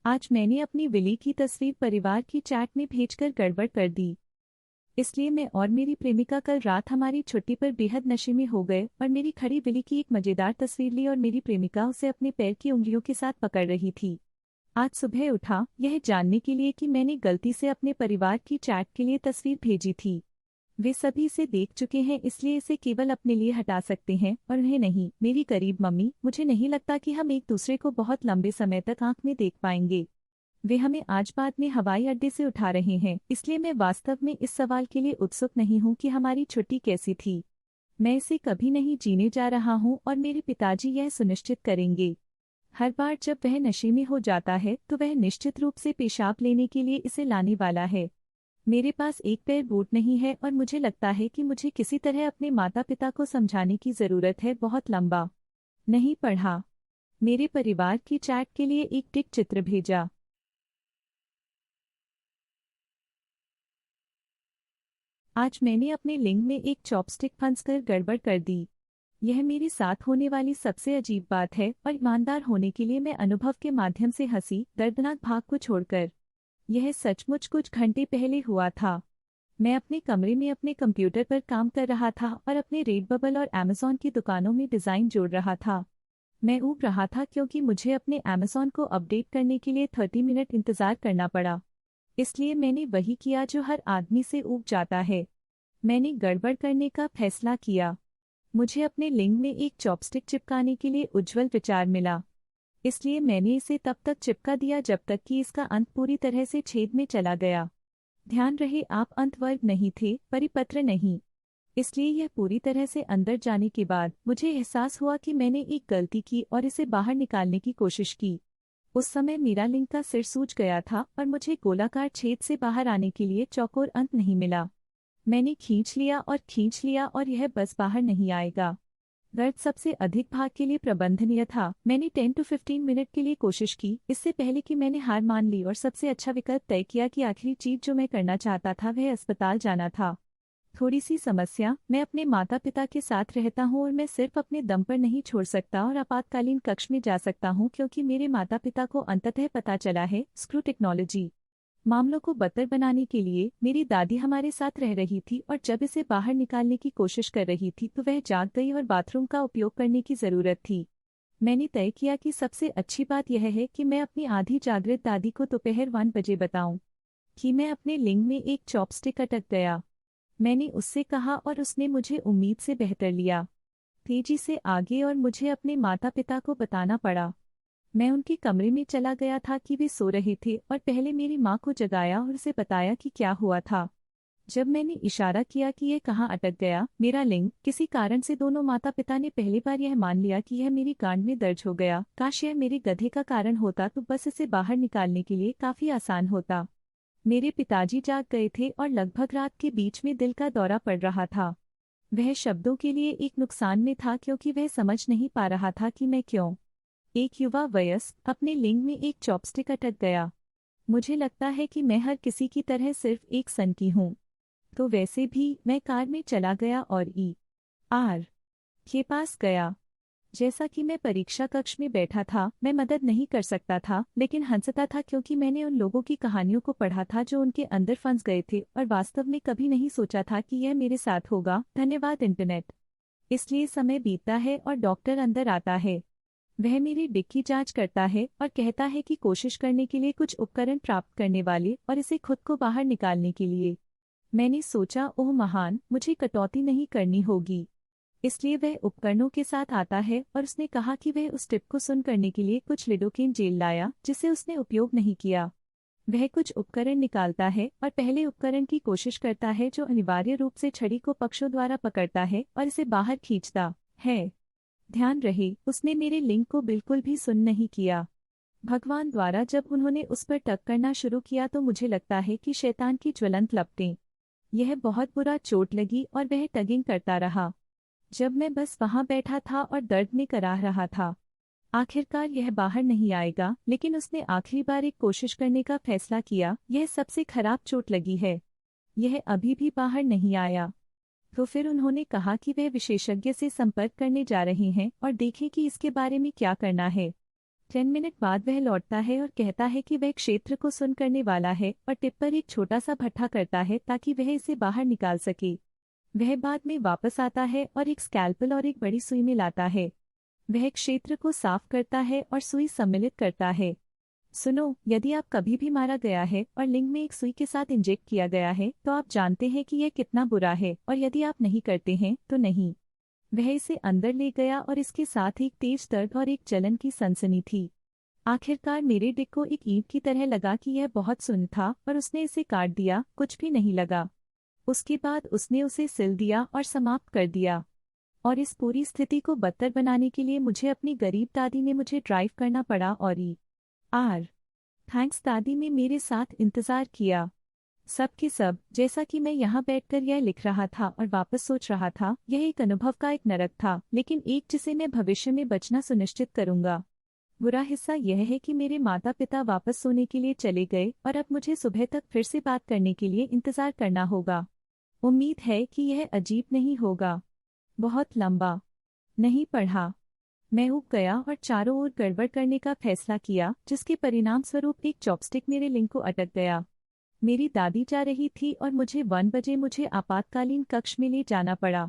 आज मैंने अपनी विली की तस्वीर परिवार की चैट में भेजकर गड़बड़ कर दी। इसलिए मैं और मेरी प्रेमिका कल रात हमारी छुट्टी पर बेहद नशे में हो गए और मेरी खड़ी विली की एक मजेदार तस्वीर ली और मेरी प्रेमिका उसे अपने पैर की उंगलियों के साथ पकड़ रही थी। आज सुबह उठा यह जानने के लिए कि मैंने गलती से अपने परिवार की चैट के लिए तस्वीर भेजी थी। वे सभी इसे देख चुके हैं, इसलिए इसे केवल अपने लिए हटा सकते हैं और उन्हें नहीं। मेरी करीब मम्मी, मुझे नहीं लगता कि हम एक दूसरे को बहुत लंबे समय तक आंख में देख पाएंगे। वे हमें आज बाद में हवाई अड्डे से उठा रहे हैं, इसलिए मैं वास्तव में इस सवाल के लिए उत्सुक नहीं हूँ कि हमारी छुट्टी कैसी थी। मैं इसे कभी नहीं जीने जा रहा हूँ और मेरे पिताजी यह सुनिश्चित करेंगे। हर बार जब वह नशे में हो जाता है तो वह निश्चित रूप से पेशाब लेने के लिए इसे लाने वाला है। मेरे पास एक पैर बूट नहीं है और मुझे लगता है कि मुझे किसी तरह अपने माता पिता को समझाने की जरूरत है। बहुत लंबा नहीं पढ़ा। मेरे परिवार की चैट के लिए एक टिक चित्र भेजा। आज मैंने अपने लिंग में एक चॉपस्टिक फंसकर गड़बड़ कर दी। यह मेरे साथ होने वाली सबसे अजीब बात है और ईमानदार होने के लिए मैं अनुभव के माध्यम से हंसी, दर्दनाक भाग को छोड़कर। यह सचमुच कुछ घंटे पहले हुआ था। मैं अपने कमरे में अपने कंप्यूटर पर काम कर रहा था और अपने रेडबबल और अमेज़न की दुकानों में डिज़ाइन जोड़ रहा था। मैं ऊब रहा था क्योंकि मुझे अपने अमेज़न को अपडेट करने के लिए 30 मिनट इंतज़ार करना पड़ा। इसलिए मैंने वही किया जो हर आदमी से ऊब जाता है। मैंने गड़बड़ करने का फैसला किया। मुझे अपने लिंग में एक चॉपस्टिक चिपकाने के लिए उज्ज्वल विचार मिला। इसलिए मैंने इसे तब तक चिपका दिया जब तक कि इसका अंत पूरी तरह से छेद में चला गया। ध्यान रहे, आप अंतवर्ग नहीं थे, परिपत्र नहीं। इसलिए यह पूरी तरह से अंदर जाने के बाद मुझे एहसास हुआ कि मैंने एक गलती की और इसे बाहर निकालने की कोशिश की। उस समय मेरा लिंग का सिर सूज गया था और मुझे गोलाकार छेद से बाहर आने के लिए चौकोर अंत नहीं मिला। मैंने खींच लिया और यह बस बाहर नहीं आएगा। दर्द सबसे अधिक भाग के लिए प्रबंधनीय था। मैंने 10 to 15 मिनट के लिए कोशिश की, इससे पहले कि मैंने हार मान ली और सबसे अच्छा विकल्प तय किया कि आखिरी चीज जो मैं करना चाहता था वह अस्पताल जाना था। थोड़ी सी समस्या, मैं अपने माता पिता के साथ रहता हूँ और मैं सिर्फ अपने दम पर नहीं छोड़ सकता और आपातकालीन कक्ष में जा सकता हूँ क्योंकि मेरे माता पिता को अंततः पता चला है। Screw technology. मामलों को बदतर बनाने के लिए मेरी दादी हमारे साथ रह रही थी और जब इसे बाहर निकालने की कोशिश कर रही थी तो वह जाग गई और बाथरूम का उपयोग करने की जरूरत थी। मैंने तय किया कि सबसे अच्छी बात यह है कि मैं अपनी आधी जागृत दादी को दोपहर 1 बजे बताऊं कि मैं अपने लिंग में एक चॉपस्टिक अटक गया। मैंने उससे कहा और उसने मुझे उम्मीद से बेहतर लिया। तेजी से आगे और मुझे अपने माता पिता को बताना पड़ा। मैं उनके कमरे में चला गया था कि वे सो रहे थे और पहले मेरी माँ को जगाया और उसे बताया कि क्या हुआ था। जब मैंने इशारा किया कि यह कहाँ अटक गया, मेरा लिंग, किसी कारण से दोनों माता पिता ने पहली बार यह मान लिया कि यह मेरी गांड में दर्ज हो गया। काश यह मेरे गधे का कारण होता तो बस इसे बाहर निकालने के लिए काफी आसान होता। मेरे पिताजी जाग गए थे और लगभग रात के बीच में दिल का दौरा पड़ रहा था। वह शब्दों के लिए एक नुकसान में था क्योंकि वह समझ नहीं पा रहा था कि मैं क्यों, एक युवा वयस्क, अपने लिंग में एक चॉपस्टिक अटक गया। मुझे लगता है कि मैं हर किसी की तरह सिर्फ एक सनकी हूँ। तो वैसे भी मैं कार में चला गया और आर के पास गया। जैसा कि मैं परीक्षा कक्ष में बैठा था, मैं मदद नहीं कर सकता था लेकिन हंसता था क्योंकि मैंने उन लोगों की कहानियों को पढ़ा था जो उनके अंदर फंस गए थे और वास्तव में कभी नहीं सोचा था कि यह मेरे साथ होगा। धन्यवाद इंटरनेट। इसलिए समय बीतता है और डॉक्टर अंदर आता है। वह मेरी डिक्की जांच करता है और कहता है कि कोशिश करने के लिए कुछ उपकरण प्राप्त करने वाले और इसे खुद को बाहर निकालने के लिए। मैंने सोचा, ओह महान, मुझे कटौती नहीं करनी होगी। इसलिए वह उपकरणों के साथ आता है और उसने कहा कि वह उस टिप को सुन करने के लिए कुछ लिडोकेन जेल लाया जिसे उसने उपयोग नहीं किया। वह कुछ उपकरण निकालता है और पहले उपकरण की कोशिश करता है जो अनिवार्य रूप से छड़ी को पक्षों द्वारा पकड़ता है और इसे बाहर खींचता है। ध्यान रहे, उसने मेरे लिंक को बिल्कुल भी सुन नहीं किया। भगवान द्वारा जब उन्होंने उस पर टक करना शुरू किया तो मुझे लगता है कि शैतान की ज्वलंत लपटें। यह बहुत बुरा चोट लगी और वह टगिंग करता रहा जब मैं बस वहां बैठा था और दर्द में कराह रहा था। आखिरकार यह बाहर नहीं आएगा, लेकिन उसने आखिरी बार एक कोशिश करने का फैसला किया। यह सबसे खराब चोट लगी है। यह अभी भी बाहर नहीं आया। तो फिर उन्होंने कहा कि वे विशेषज्ञ से संपर्क करने जा रहे हैं और देखें कि इसके बारे में क्या करना है। 10 मिनट बाद वह लौटता है और कहता है कि वह क्षेत्र को सुन करने वाला है और टिप पर एक छोटा सा भट्ठा करता है ताकि वह इसे बाहर निकाल सके। वह बाद में वापस आता है और एक स्कैल्पल और एक बड़ी सुई में लाता है। वह क्षेत्र को साफ करता है और सुई सम्मिलित करता है। सुनो, यदि आप कभी भी मारा गया है और लिंग में एक सुई के साथ इंजेक्ट किया गया है तो आप जानते हैं कि यह कितना बुरा है, और यदि आप नहीं करते हैं तो नहीं। वह इसे अंदर ले गया और इसके साथ एक तेज दर्द और एक जलन की सनसनी थी। आखिरकार मेरे डिक को एक ईंट की तरह लगा कि यह बहुत सुन्न था और उसने इसे काट दिया, कुछ भी नहीं लगा। उसके बाद उसने उसे सिल दिया और समाप्त कर दिया। और इस पूरी स्थिति को बदतर बनाने के लिए मुझे अपनी गरीब दादी ने मुझे ड्राइव करना पड़ा और आर थैंक्स दादी ने मेरे साथ इंतजार किया। सब के सब, जैसा कि मैं यहाँ बैठकर यह लिख रहा था और वापस सोच रहा था, यह एक अनुभव का एक नरक था, लेकिन एक जिसे मैं भविष्य में बचना सुनिश्चित करूंगा। बुरा हिस्सा यह है कि मेरे माता पिता वापस सोने के लिए चले गए और अब मुझे सुबह तक फिर से बात करने के लिए इंतजार करना होगा। उम्मीद है कि यह अजीब नहीं होगा। बहुत लंबा नहीं पढ़ा। मैं ऊब गया और चारों ओर गड़बड़ करने का फैसला किया, जिसके परिणाम स्वरूप एक चॉपस्टिक मेरे लिंग को अटक गया। मेरी दादी जा रही थी और मुझे 1 बजे मुझे आपातकालीन कक्ष में ले जाना पड़ा।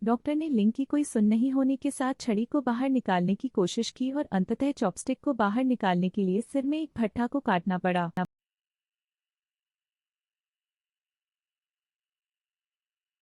डॉक्टर ने लिंग की कोई सुन नहीं होने के साथ छड़ी को बाहर निकालने की कोशिश की और अंततः चॉपस्टिक को बाहर निकालने के लिए सिर में एक भट्ठा को काटना पड़ा।